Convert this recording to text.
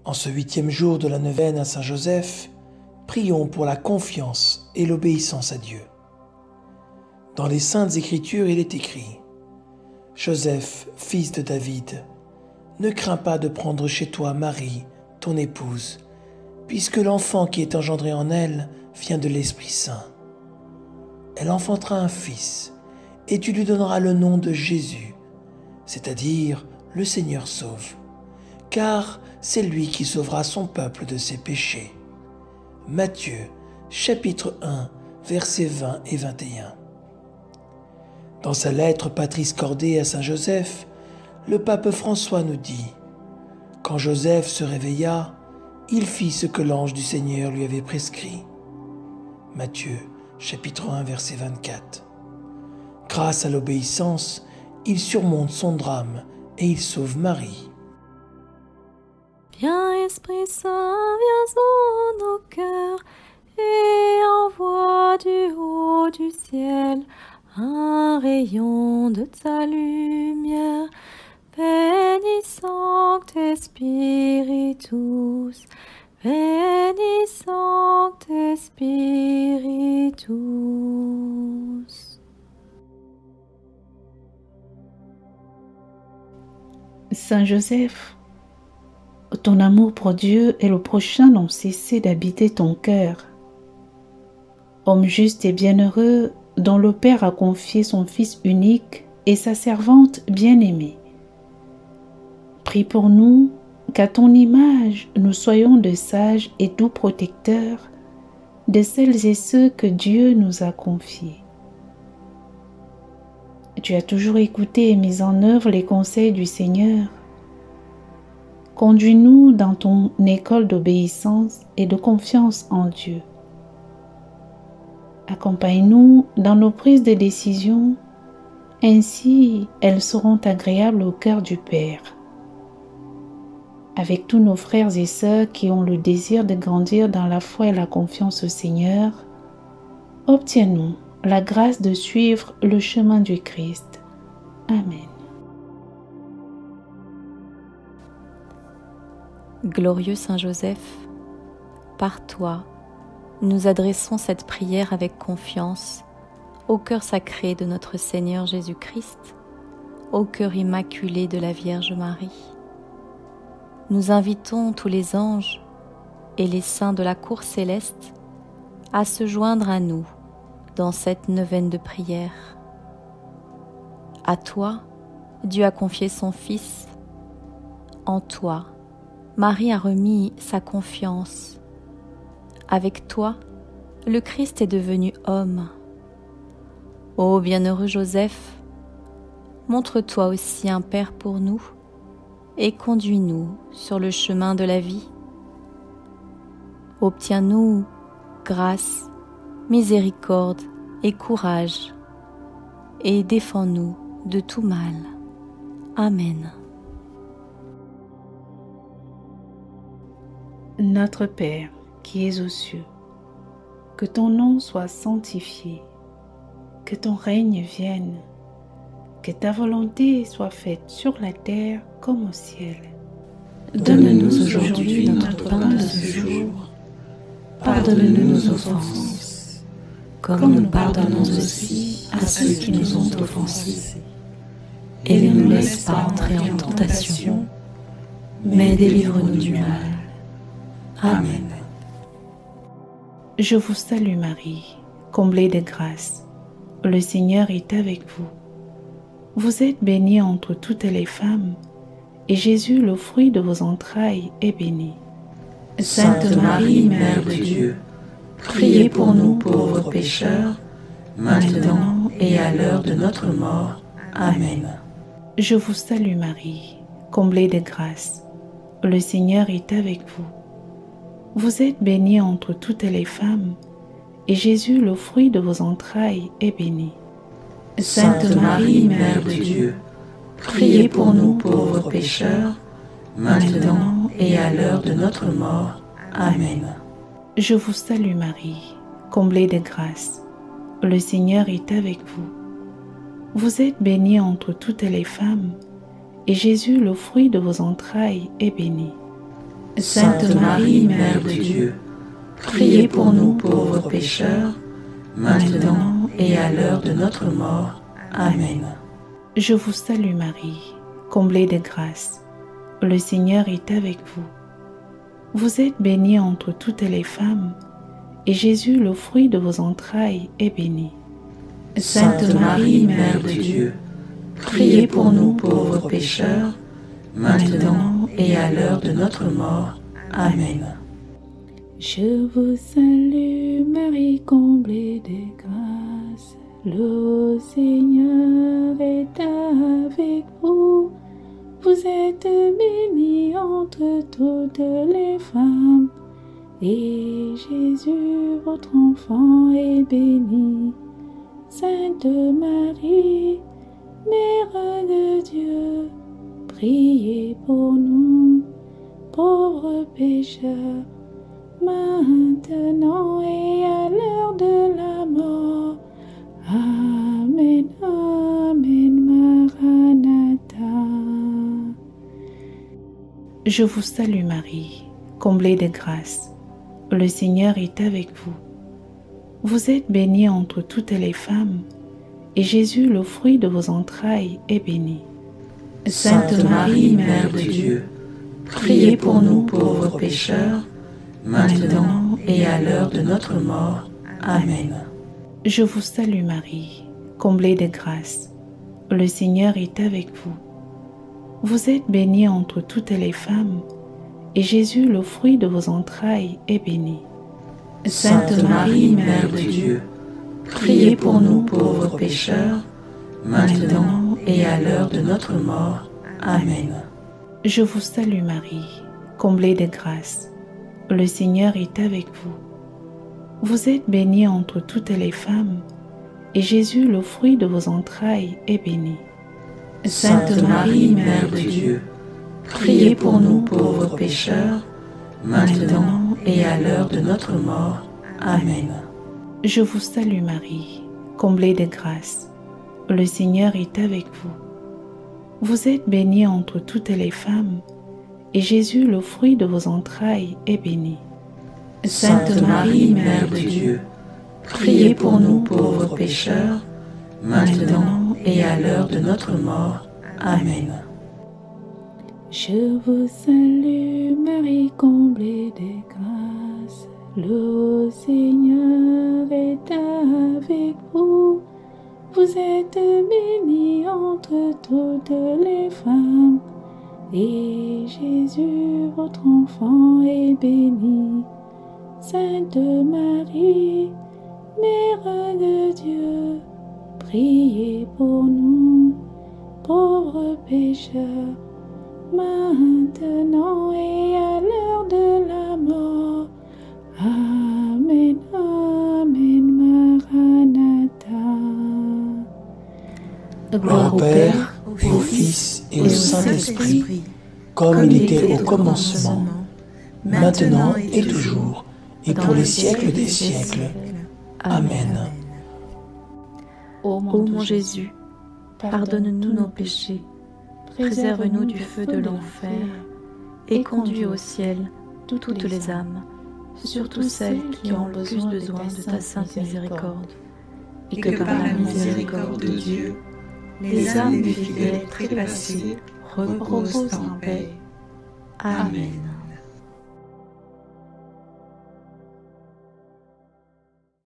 En ce 8e jour de la neuvaine à Saint Joseph, prions pour la confiance et l'obéissance à Dieu. Dans les Saintes Écritures, il est écrit « Joseph, fils de David, ne crains pas de prendre chez toi Marie, ton épouse, puisque l'enfant qui est engendré en elle vient de l'Esprit Saint. Elle enfantera un fils, et tu lui donneras le nom de Jésus, c'est-à-dire le Seigneur sauve, car c'est lui qui sauvera son peuple de ses péchés. » Matthieu, chapitre 1, versets 20 et 21. Dans sa lettre Patris Cordée à Saint Joseph, le pape François nous dit « Quand Joseph se réveilla, il fit ce que l'ange du Seigneur lui avait prescrit. » Matthieu, chapitre 1, verset 24. Grâce à l'obéissance, il surmonte son drame et il sauve Marie. Viens Esprit Saint, viens en nos cœurs et envoie du haut du ciel un rayon de ta lumière. Veni Sancte Spiritus, Veni Sancte Spiritus. Saint Joseph, ton amour pour Dieu et le prochain n'ont cessé d'habiter ton cœur. Homme juste et bienheureux, dont le Père a confié son Fils unique et sa servante bien-aimée. Prie pour nous, qu'à ton image, nous soyons de sages et doux protecteurs de celles et ceux que Dieu nous a confiés. Tu as toujours écouté et mis en œuvre les conseils du Seigneur. Conduis-nous dans ton école d'obéissance et de confiance en Dieu. Accompagne-nous dans nos prises de décision, ainsi elles seront agréables au cœur du Père. Avec tous nos frères et sœurs qui ont le désir de grandir dans la foi et la confiance au Seigneur, obtiens-nous la grâce de suivre le chemin du Christ. Amen. Glorieux Saint Joseph, par toi, nous adressons cette prière avec confiance au cœur sacré de notre Seigneur Jésus-Christ, au cœur immaculé de la Vierge Marie. Nous invitons tous les anges et les saints de la cour céleste à se joindre à nous dans cette neuvaine de prière. À toi, Dieu a confié son Fils. En toi, Marie a remis sa confiance. Avec toi, le Christ est devenu homme. Ô bienheureux Joseph, montre-toi aussi un Père pour nous et conduis-nous sur le chemin de la vie. Obtiens-nous grâce, miséricorde et courage, et défends-nous de tout mal. Amen. Notre Père, qui es aux cieux, que ton nom soit sanctifié, que ton règne vienne, que ta volonté soit faite sur la terre comme au ciel. Donne-nous aujourd'hui notre pain de ce jour. Pardonne-nous nos offenses, comme nous pardonnons aussi à ceux qui nous ont offensés. Et ne nous laisse pas entrer en tentation, mais délivre-nous du mal. Amen. Je vous salue Marie, comblée de grâce. Le Seigneur est avec vous. Vous êtes bénie entre toutes les femmes, et Jésus, le fruit de vos entrailles, est béni. Sainte Marie, Mère de Dieu, priez pour nous pauvres pécheurs, maintenant et à l'heure de notre mort. Amen. Je vous salue Marie, comblée de grâce. Le Seigneur est avec vous. Vous êtes bénie entre toutes les femmes, et Jésus, le fruit de vos entrailles, est béni. Sainte Marie, Mère de Dieu, priez pour nous pauvres pécheurs, maintenant et à l'heure de notre mort. Amen. Je vous salue Marie, comblée de grâce. Le Seigneur est avec vous. Vous êtes bénie entre toutes les femmes, et Jésus, le fruit de vos entrailles, est béni. Sainte Marie, Mère de Dieu, priez pour nous pauvres pécheurs, maintenant et à l'heure de notre mort. Amen. Je vous salue Marie, comblée de grâce. Le Seigneur est avec vous. Vous êtes bénie entre toutes les femmes, et Jésus, le fruit de vos entrailles, est béni. Sainte Marie, Mère de Dieu, priez pour nous pauvres pécheurs, maintenant et à l'heure de notre mort. Amen. Je vous salue Marie, comblée de grâce. Le Seigneur est avec vous. Vous êtes bénie entre toutes les femmes, et Jésus, votre enfant, est béni. Sainte Marie, Mère de Dieu, priez pour nous, pauvres pécheurs, maintenant et à l'heure de la mort. Amen, Amen, Maranatha. Je vous salue Marie, comblée de grâce. Le Seigneur est avec vous. Vous êtes bénie entre toutes les femmes, et Jésus, le fruit de vos entrailles, est béni. Sainte Marie, Mère de Dieu, priez pour nous pauvres pécheurs, maintenant et à l'heure de notre mort. Amen. Je vous salue Marie, comblée de grâce. Le Seigneur est avec vous. Vous êtes bénie entre toutes les femmes, et Jésus, le fruit de vos entrailles, est béni. Sainte Marie, Mère de Dieu, priez pour nous pauvres pécheurs, maintenant et à l'heure de notre mort. Amen. Je vous salue Marie, comblée de grâce. Le Seigneur est avec vous. Vous êtes bénie entre toutes les femmes, et Jésus, le fruit de vos entrailles, est béni. Sainte Marie, Mère de Dieu, priez pour nous pauvres pécheurs, maintenant et à l'heure de notre mort. Amen. Je vous salue Marie, comblée de grâce. Le Seigneur est avec vous. Vous êtes bénie entre toutes les femmes, et Jésus, le fruit de vos entrailles, est béni. Sainte Marie, Mère de Dieu, priez pour nous pauvres pécheurs, maintenant et à l'heure de notre mort. Amen. Je vous salue Marie, comblée de grâce. Le Seigneur est avec vous. Vous êtes bénie entre toutes les femmes, et Jésus, votre enfant, est béni. Sainte Marie, Mère de Dieu, priez pour nous, pauvres pécheurs, maintenant et à l'heure de la mort. Amen, Amen, Maranatha. Gloire au Père, au Fils et au Saint-Esprit, comme il était au commencement, maintenant et toujours, et pour les siècles des siècles. Amen. Ô mon Jésus, pardonne-nous nos péchés, préserve-nous du feu de l'enfer, et conduis au ciel toutes les âmes, surtout celles qui ont le plus besoin de ta sainte miséricorde. Et que par la miséricorde de Dieu, les âmes des fidèles trépassés reposent en paix. Amen.